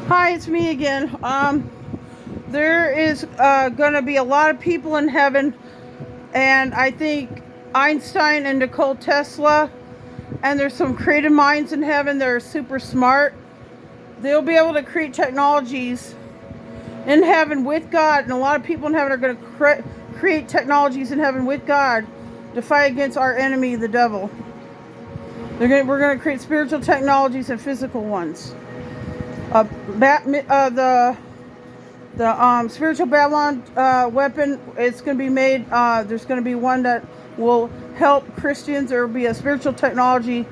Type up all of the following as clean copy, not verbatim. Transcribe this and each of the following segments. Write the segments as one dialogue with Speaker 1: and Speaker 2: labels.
Speaker 1: Hi, it's me again. There is going to be a lot of people in heaven, and I think Einstein and Nikola Tesla, and there's some creative minds in heaven that are super smart. They'll be able to create technologies in heaven with God, and a lot of people in heaven are going to create technologies in heaven with God to fight against our enemy, the devil. We're going to create spiritual technologies and physical ones. The spiritual Babylon weapon, it's going to be made. There's going to be one that will help Christians. There will be a spiritual technology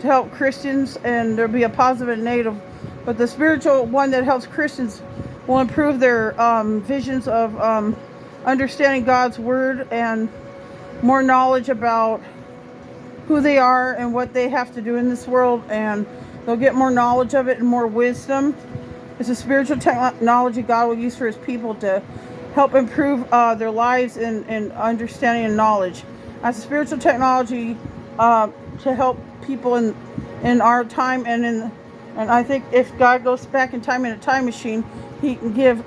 Speaker 1: to help Christians, and there'll be a positive and negative. But the spiritual one that helps Christians will improve their visions of understanding God's word and more knowledge about who they are and what they have to do in this world, and they'll get more knowledge of it and more wisdom. It's a spiritual technology God will use for his people to help improve their lives in understanding and knowledge. As a spiritual technology to help people in our time, and I think if God goes back in time in a time machine, he can give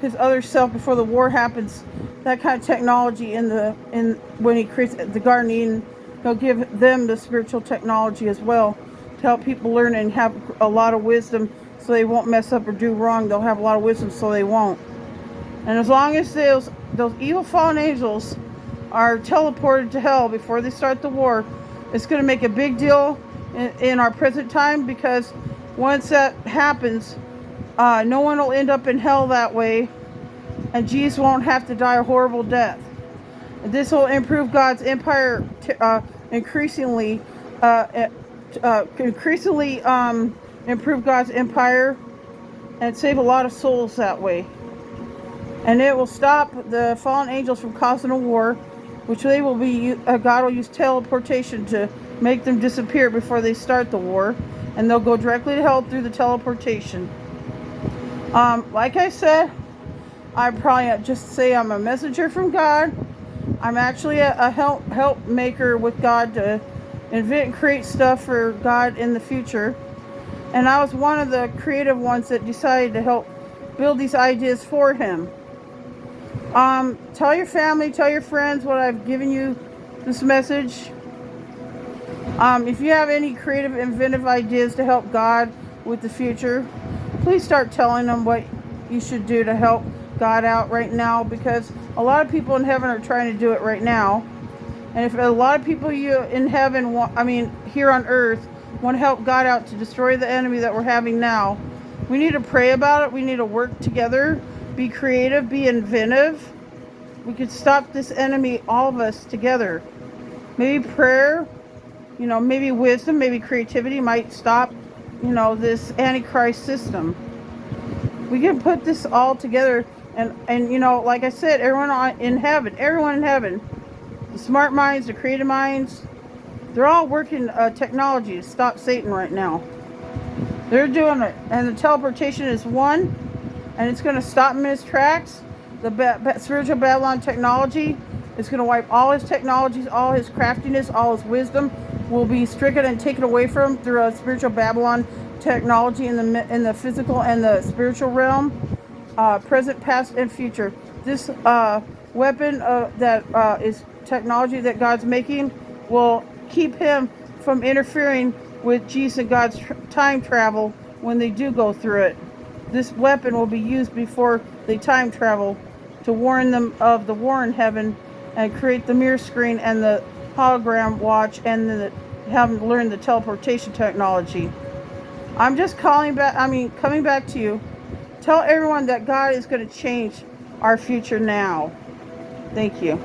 Speaker 1: his other self before the war happens that kind of technology when he creates the Garden of Eden. He'll give them the spiritual technology as well to help people learn and have a lot of wisdom so they won't mess up or do wrong. They'll have a lot of wisdom so they won't. And as long as those evil fallen angels are teleported to hell before they start the war, it's going to make a big deal in our present time, because once that happens, no one will end up in hell that way, and Jesus won't have to die a horrible death. This will improve God's empire increasingly improve God's empire and save a lot of souls that way. And it will stop the fallen angels from causing a war, which they will be. God will use teleportation to make them disappear before they start the war, and they'll go directly to hell through the teleportation. Like I said, I probably just say I'm a messenger from God. I'm actually a help maker with God to invent and create stuff for God in the future. And I was one of the creative ones that decided to help build these ideas for him. Tell your family, tell your friends what I've given you this message. If you have any creative, inventive ideas to help God with the future, please start telling them what you should do to help God out right now, because a lot of people in heaven are trying to do it right now. And if a lot of people in heaven here on earth want to help God out to destroy the enemy that we're having now, we need to pray about it. We need to work together, be creative, be inventive. We could stop this enemy, all of us together. Maybe prayer, maybe wisdom, maybe creativity might stop, this Antichrist system. We can put this all together, and like I said, everyone in heaven, the smart minds, the creative minds, they're all working technology to stop Satan right now. They're doing it, and the teleportation is one, and it's going to stop him in his tracks. The spiritual Babylon technology is going to wipe all his technologies, all his craftiness, all his wisdom will be stricken and taken away from him through a spiritual Babylon technology in the physical and the spiritual realm, present, past, and future. This weapon that is technology that God's making will keep him from interfering with Jesus and God's time travel when they do go through it. This weapon will be used before they time travel to warn them of the war in heaven and create the mirror screen and the hologram watch, and have them learn the teleportation technology. I'm just coming back to you. Tell everyone that God is going to change our future now. Thank you.